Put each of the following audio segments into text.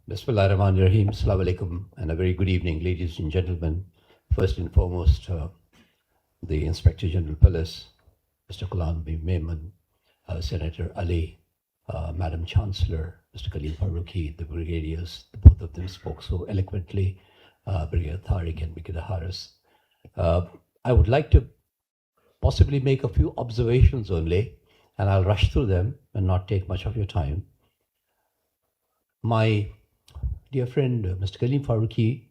Bismillahirrahmanirrahim. Assalamu alaikum and a very good evening, ladies and gentlemen. First and foremost, the Inspector General Police, Mr. 𝐒𝐤𝐫𝐚𝐣𝐮, Senator Ali, Madam Chancellor, Mr. 𝐒𝐤𝐫𝐚𝐣𝐮, the brigadiers, both of them spoke so eloquently, Brigadier Tariq and Brigadier Haris. I would like to possibly make a few observations only, and I'll rush through them and not take much of your time. My dear friend, Mr. Kaleem Faruqi,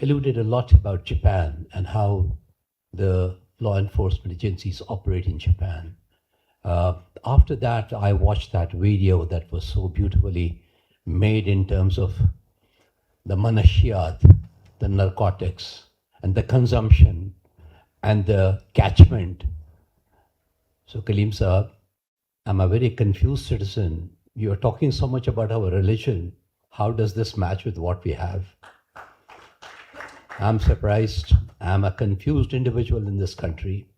alluded a lot about Japan and how the law enforcement agencies operate in Japan. After that, I watched that video that was so beautifully made in terms of the manashiyat, the narcotics, and the consumption, and the catchment. So Kaleem Sahab, I'm a very confused citizen. You're talking so much about our religion. How does this match with what we have? I'm surprised. I'm a confused individual in this country.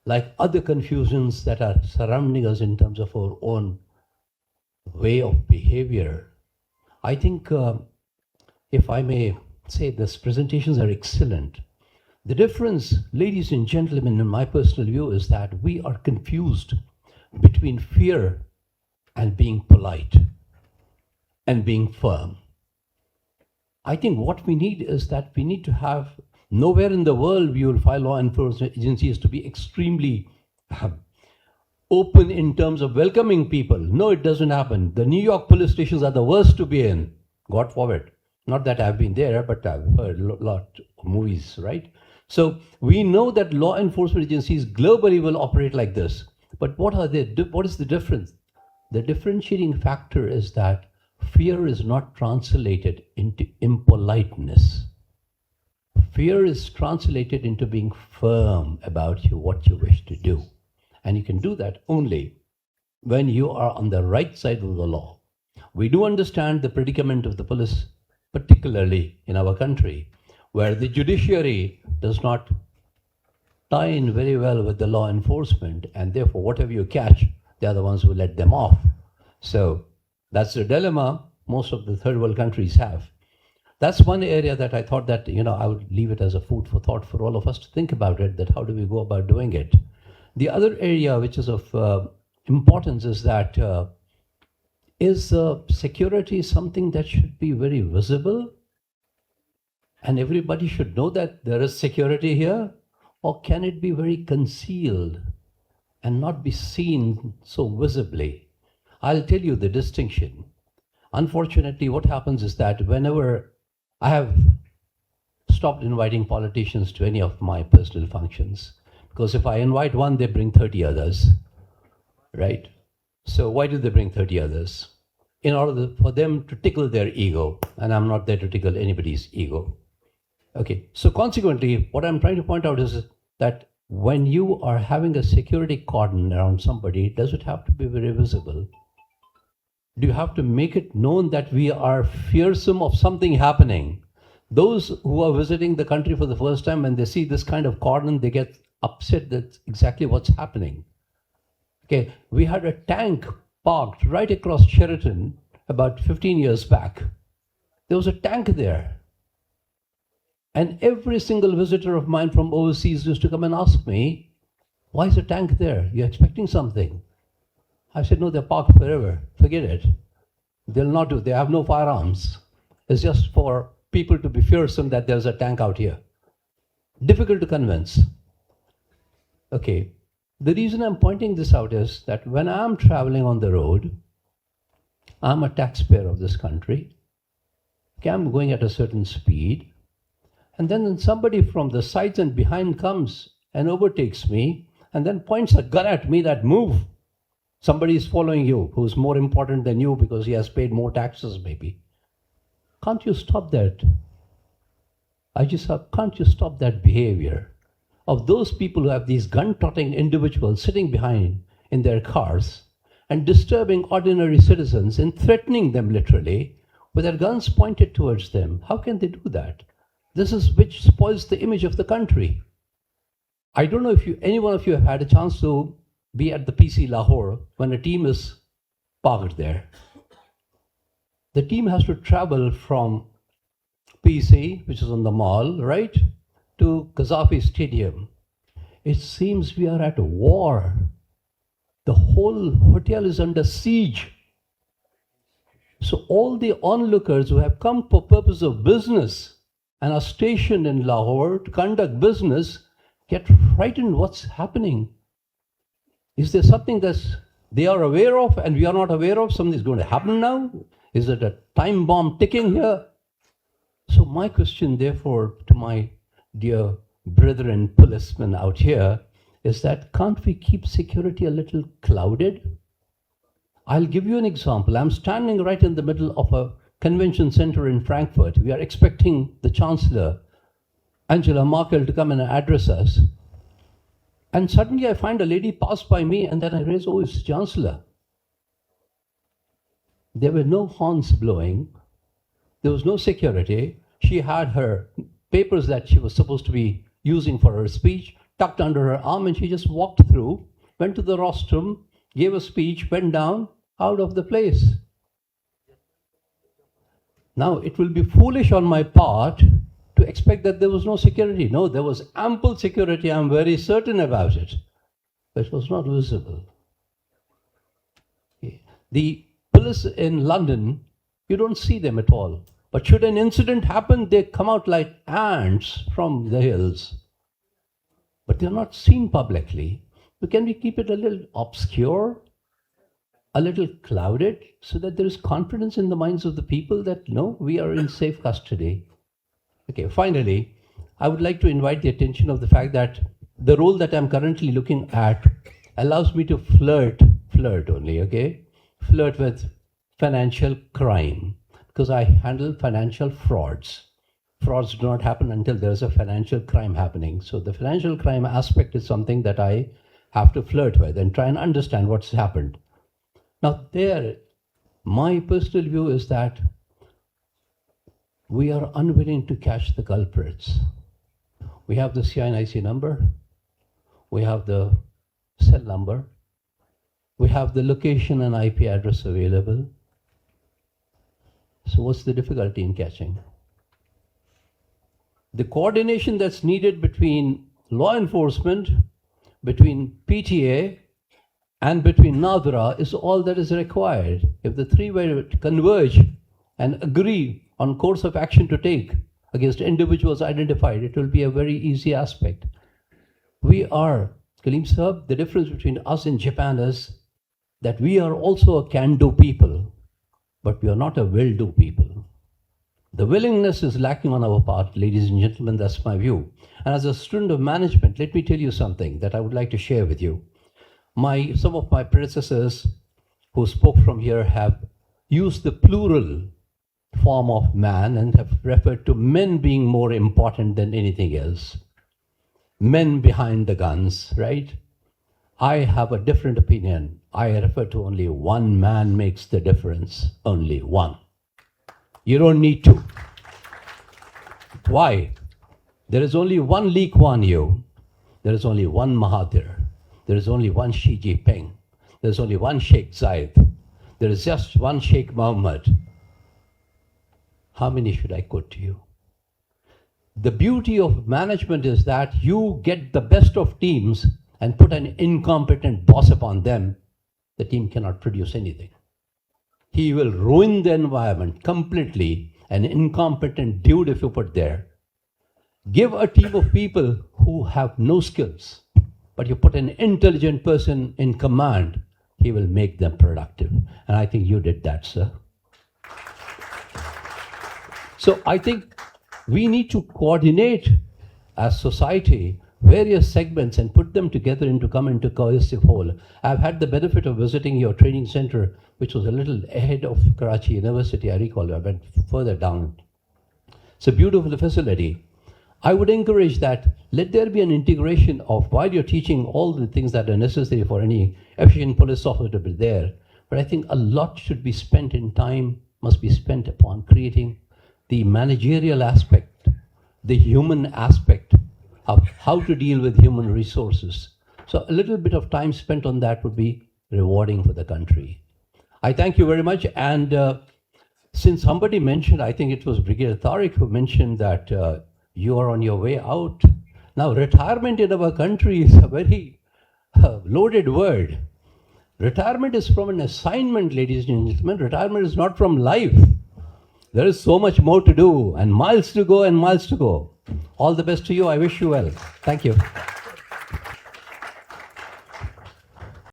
Like other confusions that are surrounding us in terms of our own way of behavior, I think, if I may say, these presentations are excellent. The difference, ladies and gentlemen, in my personal view, is that we are confused between fear and being polite and being firm. I think what we need is that we need to have, nowhere in the world you will find law enforcement agencies to be extremely open in terms of welcoming people. No, it doesn't happen. The New York police stations are the worst to be in, God forbid. Not that I've been there, but I've heard a lot of movies, right? So we know that law enforcement agencies globally will operate like this. But what is the difference? The differentiating factor is that fear is not translated into impoliteness. Fear is translated into being firm about what you wish to do. And you can do that only when you are on the right side of the law. We do understand the predicament of the police, particularly in our country, where the judiciary does not tie in very well with the law enforcement, and therefore whatever you catch, they are the ones who let them off. So that's the dilemma most of the third world countries have. That's one area that I thought that, I would leave it as a food for thought for all of us to think about it, that how do we go about doing it? The other area which is of importance is that is security something that should be very visible and everybody should know that there is security here? Or can it be very concealed and not be seen so visibly? I'll tell you the distinction. Unfortunately, what happens is that whenever I have stopped inviting politicians to any of my personal functions, because if I invite one, they bring 30 others, right? So why do they bring 30 others? In order for them to tickle their ego, and I'm not there to tickle anybody's ego. Okay, so consequently, what I'm trying to point out is that when you are having a security cordon around somebody, does it have to be very visible? Do you have to make it known that we are fearsome of something happening? Those who are visiting the country for the first time, when they see this kind of cordon, they get upset. That's exactly what's happening. Okay, we had a tank parked right across Sheraton about 15 years back. There was a tank there. And every single visitor of mine from overseas used to come and ask me, why is a tank there? You're expecting something. I said, no, they're parked forever. Forget it. They'll not do. They have no firearms. It's just for people to be fearsome that there's a tank out here. Difficult to convince. Okay. The reason I'm pointing this out is that when I'm traveling on the road, I'm a taxpayer of this country. Okay, I'm going at a certain speed. And then somebody from the sides and behind comes and overtakes me and then points a gun at me that move. Somebody is following you who's more important than you because he has paid more taxes maybe. Can't you stop that? Can't you stop that behavior of those people who have these gun-toting individuals sitting behind in their cars and disturbing ordinary citizens and threatening them literally with their guns pointed towards them? How can they do that? This is which spoils the image of the country. I don't know if any one of you have had a chance to be at the PC Lahore when a team is parked there. The team has to travel from PC, which is on the mall, right, to Gaddafi Stadium. It seems we are at war. The whole hotel is under siege. So all the onlookers who have come for purpose of business and are stationed in Lahore to conduct business get frightened. What's happening? Is there something that they are aware of and we are not aware of? Something is going to happen now? Is it a time bomb ticking here? So my question, therefore, to my dear brethren policemen out here is that can't we keep security a little clouded? I'll give you an example. I'm standing right in the middle of a convention center in Frankfurt. We are expecting the Chancellor, Angela Merkel, to come and address us. And suddenly I find a lady pass by me and then I realize, oh, it's Chancellor. There were no horns blowing. There was no security. She had her papers that she was supposed to be using for her speech tucked under her arm, and she just walked through, went to the rostrum, gave a speech, went down, out of the place. Now, it will be foolish on my part to expect that there was no security. No, there was ample security. I'm very certain about it. But it was not visible. The police in London, you don't see them at all. But should an incident happen, they come out like ants from the hills. But they're not seen publicly. But can we keep it a little obscure, a little clouded, so that there is confidence in the minds of the people that, no, we are in safe custody? Okay, finally, I would like to invite the attention of the fact that the role that I'm currently looking at allows me to flirt only, okay? Flirt with financial crime, because I handle financial frauds. Frauds do not happen until there's a financial crime happening. So the financial crime aspect is something that I have to flirt with and try and understand what's happened. Now there, my personal view is that we are unwilling to catch the culprits. We have the CINIC number, we have the cell number, we have the location and IP address available. So what's the difficulty in catching? The coordination that's needed between law enforcement, between PTA, and between Nadra is all that is required. If the three were to converge and agree on course of action to take against individuals identified, it will be a very easy aspect. We are, Kaleem Sahab, the difference between us and Japan is that we are also a can-do people, but we are not a will-do people. The willingness is lacking on our part, ladies and gentlemen, that's my view. And as a student of management, let me tell you something that I would like to share with you. Some of my predecessors who spoke from here have used the plural form of man and have referred to men being more important than anything else. Men behind the guns, right? I have a different opinion. I refer to only one man makes the difference, only one. You don't need two. Why? There is only one Lee Kuan Yew. There is only one Mahathir. There is only one Xi Jinping. There is only one Sheikh Zayed. There is just one Sheikh Mohammed. How many should I quote to you? The beauty of management is that you get the best of teams and put an incompetent boss upon them, the team cannot produce anything. He will ruin the environment completely. An incompetent dude if you put there. Give a team of people who have no skills, but you put an intelligent person in command, he will make them productive. And I think you did that, sir. So I think we need to coordinate as society various segments and put them together and to come into cohesive whole. I've had the benefit of visiting your training center, which was a little ahead of Karachi University, I recall. I went further down. It's a beautiful facility. I would encourage that let there be an integration of, while you're teaching all the things that are necessary for any efficient police officer to be there, but I think a lot should be spent in time, must be spent upon creating the managerial aspect, the human aspect of how to deal with human resources. So a little bit of time spent on that would be rewarding for the country. I thank you very much, and since somebody mentioned, I think it was Brigadier Tariq who mentioned that you are on your way out. Now, retirement in our country is a very loaded word. Retirement is from an assignment, ladies and gentlemen. Retirement is not from life. There is so much more to do and miles to go and miles to go. All the best to you. I wish you well. Thank you.